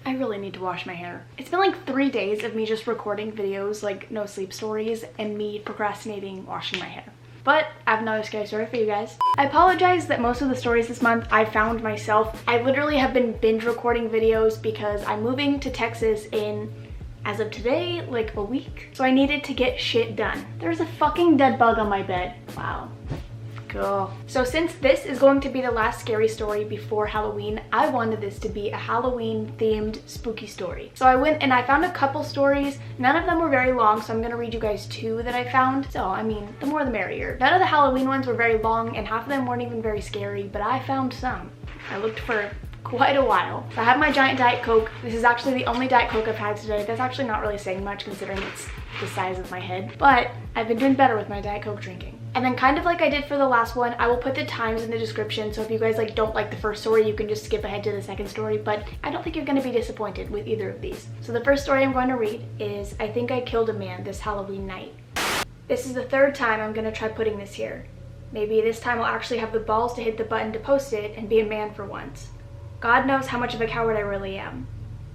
I really need to wash my hair. It's been like 3 days of me just recording videos, like no sleep stories, and me procrastinating washing my hair. But I have another scary story for you guys. I apologize that most of the stories this month I found myself. I literally have been binge recording videos because I'm moving to Texas in, as of today, like a week. So I needed to get shit done. There's a fucking dead bug on my bed. Wow. Cool. So since this is going to be the last scary story before Halloween, I wanted this to be a Halloween themed spooky story. So I went and I found a couple stories. None of them were very long, so I'm gonna read you guys 2 that I found. So I mean, the more the merrier. None of the Halloween ones were very long and half of them weren't even very scary, but I found some. I looked for quite a while. So I have my giant Diet Coke. This is actually the only Diet Coke I've had today. That's actually not really saying much considering it's the size of my head, but I've been doing better with my Diet Coke drinking. And then kind of like I did for the last one, I will put the times in the description, so if you guys like don't like the first story, you can just skip ahead to the second story, but I don't think you're going to be disappointed with either of these. So the first story I'm going to read is I Think I Killed a Man This Halloween Night. This is the 3rd time I'm going to try putting this here. Maybe this time I'll actually have the balls to hit the button to post it and be a man for once. God knows how much of a coward I really am.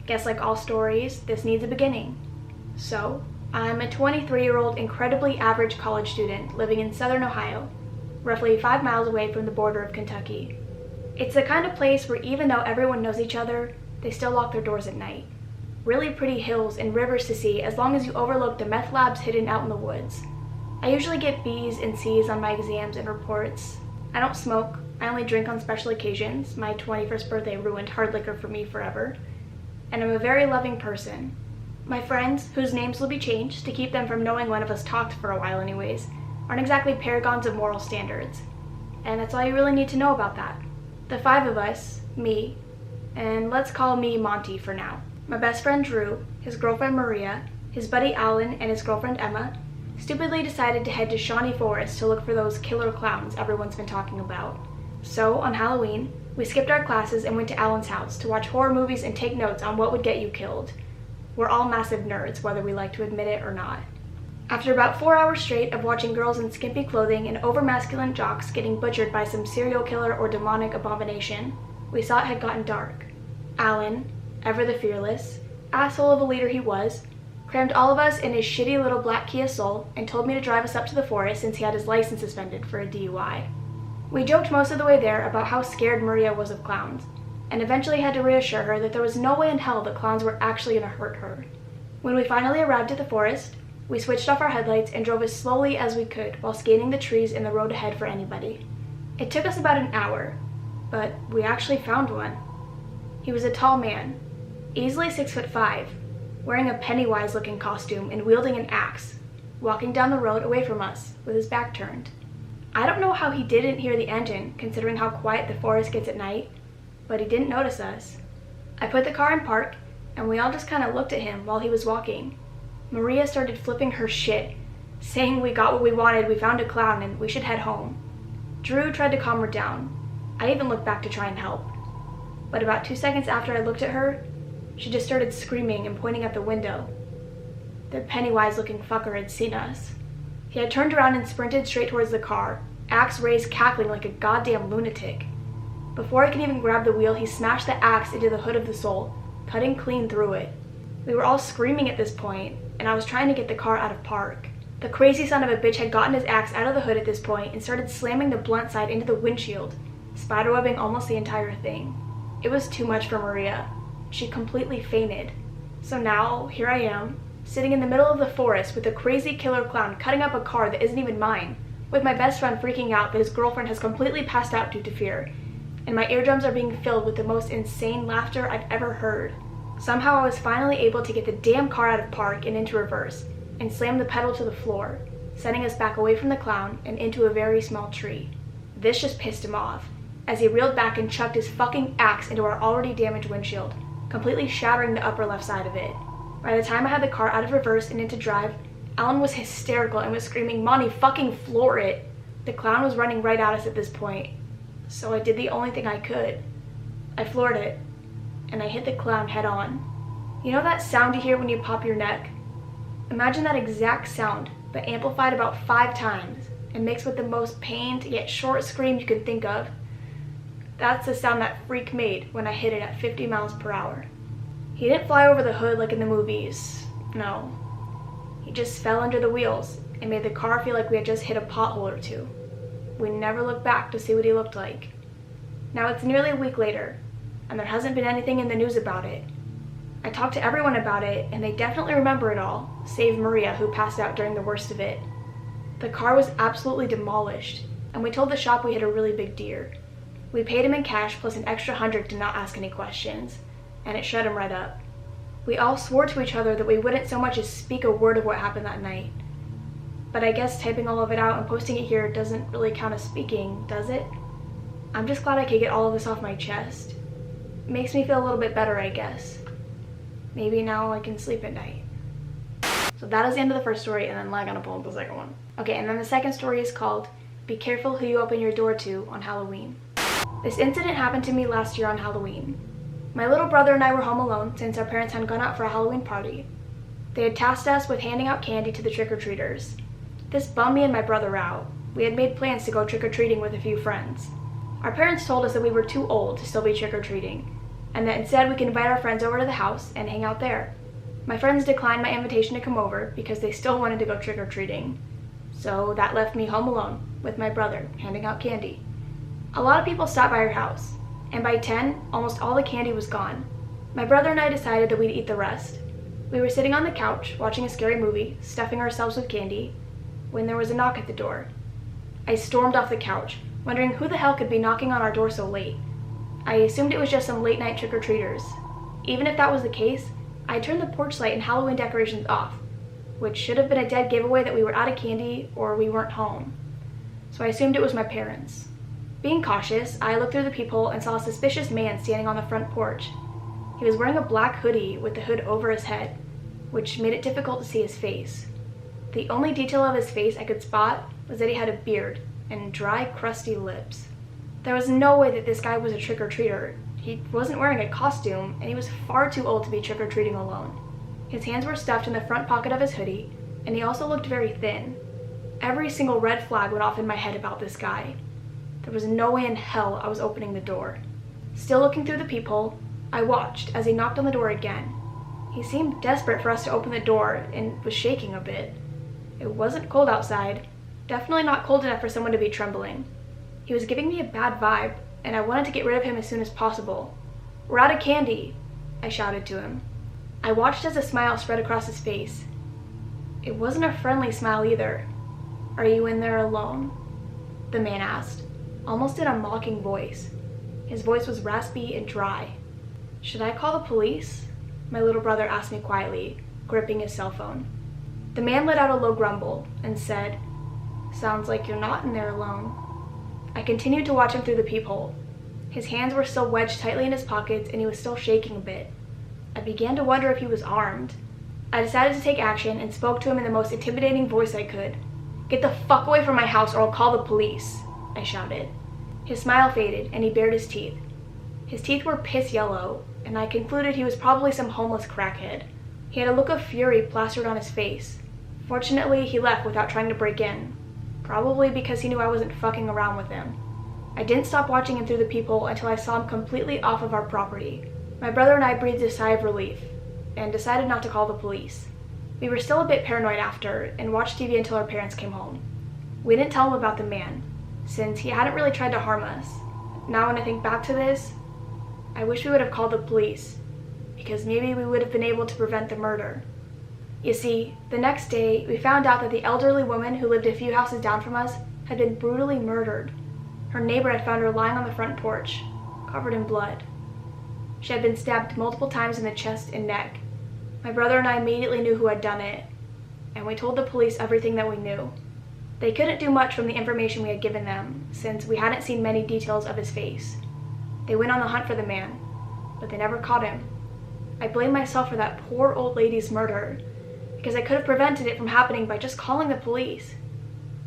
Guess like all stories, this needs a beginning. So, I'm a 23-year-old incredibly average college student living in southern Ohio, roughly 5 miles away from the border of Kentucky. It's the kind of place where even though everyone knows each other, they still lock their doors at night. Really pretty hills and rivers to see as long as you overlook the meth labs hidden out in the woods. I usually get B's and C's on my exams and reports. I don't smoke, I only drink on special occasions. My 21st birthday ruined hard liquor for me forever. And I'm a very loving person. My friends, whose names will be changed to keep them from knowing one of us talked for a while anyways, aren't exactly paragons of moral standards. And that's all you really need to know about that. The 5 of us, me, and let's call me Monty for now. My best friend Drew, his girlfriend Maria, his buddy Alan, and his girlfriend Emma, stupidly decided to head to Shawnee Forest to look for those killer clowns everyone's been talking about. So, on Halloween, we skipped our classes and went to Alan's house to watch horror movies and take notes on what would get you killed. We're all massive nerds, whether we like to admit it or not. After about 4 hours straight of watching girls in skimpy clothing and over-masculine jocks getting butchered by some serial killer or demonic abomination, we saw it had gotten dark. Alan, ever the fearless, asshole of a leader he was, crammed all of us in his shitty little black Kia Soul and told me to drive us up to the forest since he had his license suspended for a DUI. We joked most of the way there about how scared Maria was of clowns, and eventually had to reassure her that there was no way in hell that clowns were actually going to hurt her. When we finally arrived at the forest, we switched off our headlights and drove as slowly as we could while scanning the trees and the road ahead for anybody. It took us about an hour, but we actually found one. He was a tall man, easily 6'5", wearing a Pennywise-looking costume and wielding an axe, walking down the road away from us with his back turned. I don't know how he didn't hear the engine, considering how quiet the forest gets at night, but he didn't notice us. I put the car in park, and we all just kind of looked at him while he was walking. Maria started flipping her shit, saying we got what we wanted, we found a clown, and we should head home. Drew tried to calm her down. I even looked back to try and help. But about 2 seconds after I looked at her, she just started screaming and pointing at the window. The Pennywise-looking fucker had seen us. He had turned around and sprinted straight towards the car, axe raised, cackling like a goddamn lunatic. Before I could even grab the wheel, he smashed the axe into the hood of the Soul, cutting clean through it. We were all screaming at this point, and I was trying to get the car out of park. The crazy son of a bitch had gotten his axe out of the hood at this point and started slamming the blunt side into the windshield, spiderwebbing almost the entire thing. It was too much for Maria. She completely fainted. So now, here I am, sitting in the middle of the forest with a crazy killer clown cutting up a car that isn't even mine, with my best friend freaking out that his girlfriend has completely passed out due to fear, and my eardrums are being filled with the most insane laughter I've ever heard. Somehow I was finally able to get the damn car out of park and into reverse, and slam the pedal to the floor, sending us back away from the clown and into a very small tree. This just pissed him off, as he reeled back and chucked his fucking axe into our already damaged windshield, completely shattering the upper left side of it. By the time I had the car out of reverse and into drive, Alan was hysterical and was screaming, "Monty, fucking floor it!" The clown was running right at us at this point, so I did the only thing I could. I floored it, and I hit the clown head on. You know that sound you hear when you pop your neck? Imagine that exact sound, but amplified about 5 times, and mixed with the most pained yet short scream you can think of. That's the sound that freak made when I hit it at 50 miles per hour. He didn't fly over the hood like in the movies. No. He just fell under the wheels and made the car feel like we had just hit a pothole or two. We never looked back to see what he looked like. Now it's nearly a week later, and there hasn't been anything in the news about it. I talked to everyone about it, and they definitely remember it all, save Maria, who passed out during the worst of it. The car was absolutely demolished, and we told the shop we hit a really big deer. We paid him in cash plus an extra $100 to not ask any questions, and it shut him right up. We all swore to each other that we wouldn't so much as speak a word of what happened that night. But I guess typing all of it out and posting it here doesn't really count as speaking, does it? I'm just glad I could get all of this off my chest. It makes me feel a little bit better, I guess. Maybe now I can sleep at night. So that is the end of the first story, and then I'm gonna pull up the second one. Okay, and then the second story is called Be Careful Who You Open Your Door To on Halloween. This incident happened to me last year on Halloween. My little brother and I were home alone since our parents hadn't gone out for a Halloween party. They had tasked us with handing out candy to the trick-or-treaters. This bummed me and my brother out. We had made plans to go trick-or-treating with a few friends. Our parents told us that we were too old to still be trick-or-treating, and that instead we could invite our friends over to the house and hang out there. My friends declined my invitation to come over because they still wanted to go trick-or-treating. So that left me home alone with my brother, handing out candy. A lot of people stopped by our house, and by 10, almost all the candy was gone. My brother and I decided that we'd eat the rest. We were sitting on the couch, watching a scary movie, stuffing ourselves with candy, when there was a knock at the door. I stormed off the couch, wondering who the hell could be knocking on our door so late. I assumed it was just some late-night trick-or-treaters. Even if that was the case, I turned the porch light and Halloween decorations off, which should have been a dead giveaway that we were out of candy or we weren't home. So I assumed it was my parents. Being cautious, I looked through the peephole and saw a suspicious man standing on the front porch. He was wearing a black hoodie with the hood over his head, which made it difficult to see his face. The only detail of his face I could spot was that he had a beard and dry, crusty lips. There was no way that this guy was a trick-or-treater. He wasn't wearing a costume, and he was far too old to be trick-or-treating alone. His hands were stuffed in the front pocket of his hoodie, and he also looked very thin. Every single red flag went off in my head about this guy. There was no way in hell I was opening the door. Still looking through the peephole, I watched as he knocked on the door again. He seemed desperate for us to open the door and was shaking a bit. It wasn't cold outside, definitely not cold enough for someone to be trembling. He was giving me a bad vibe, and I wanted to get rid of him as soon as possible. "We're out of candy," I shouted to him. I watched as a smile spread across his face. It wasn't a friendly smile either. "Are you in there alone?" the man asked, almost in a mocking voice. His voice was raspy and dry. "Should I call the police?" my little brother asked me quietly, gripping his cell phone. The man let out a low grumble and said, "Sounds like you're not in there alone." I continued to watch him through the peephole. His hands were still wedged tightly in his pockets and he was still shaking a bit. I began to wonder if he was armed. I decided to take action and spoke to him in the most intimidating voice I could. "Get the fuck away from my house or I'll call the police," I shouted. His smile faded and he bared his teeth. His teeth were piss yellow, and I concluded he was probably some homeless crackhead. He had a look of fury plastered on his face. Fortunately, he left without trying to break in, probably because he knew I wasn't fucking around with him. I didn't stop watching him through the peephole until I saw him completely off of our property. My brother and I breathed a sigh of relief and decided not to call the police. We were still a bit paranoid after and watched TV until our parents came home. We didn't tell him about the man, since he hadn't really tried to harm us. Now when I think back to this, I wish we would have called the police, because maybe we would have been able to prevent the murder. You see, the next day, we found out that the elderly woman who lived a few houses down from us had been brutally murdered. Her neighbor had found her lying on the front porch, covered in blood. She had been stabbed multiple times in the chest and neck. My brother and I immediately knew who had done it, and we told the police everything that we knew. They couldn't do much from the information we had given them, since we hadn't seen many details of his face. They went on the hunt for the man, but they never caught him. I blame myself for that poor old lady's murder, because I could have prevented it from happening by just calling the police.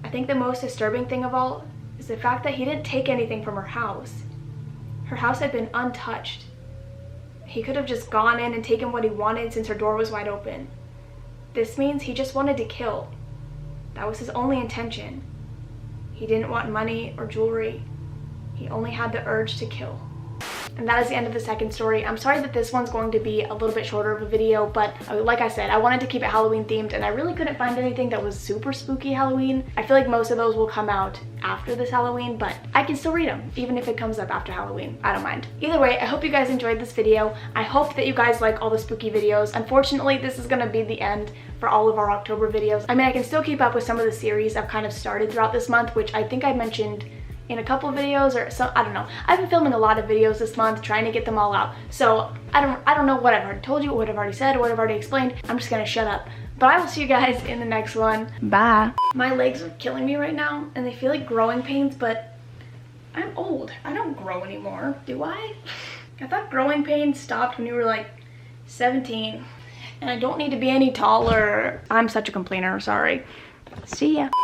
I think the most disturbing thing of all is the fact that he didn't take anything from her house. Her house had been untouched. He could have just gone in and taken what he wanted since her door was wide open. This means he just wanted to kill. That was his only intention. He didn't want money or jewelry. He only had the urge to kill. And that is the end of the second story. I'm sorry that this one's going to be a little bit shorter of a video, but like I said, I wanted to keep it Halloween themed and I really couldn't find anything that was super spooky Halloween. I feel like most of those will come out after this Halloween, but I can still read them even if it comes up after Halloween. I don't mind. Either way, I hope you guys enjoyed this video. I hope that you guys like all the spooky videos. Unfortunately, this is gonna be the end for all of our October videos. I mean, I can still keep up with some of the series I've kind of started throughout this month, which I think I mentioned in a couple of videos or so. I don't know. I've been filming a lot of videos this month, trying to get them all out. So I don't know what I've already told you, what I've already said, what I've already explained. I'm just gonna shut up. But I will see you guys in the next one. Bye. My legs are killing me right now and they feel like growing pains, but I'm old. I don't grow anymore, do I? I thought growing pains stopped when you were like 17 and I don't need to be any taller. I'm such a complainer, sorry. See ya.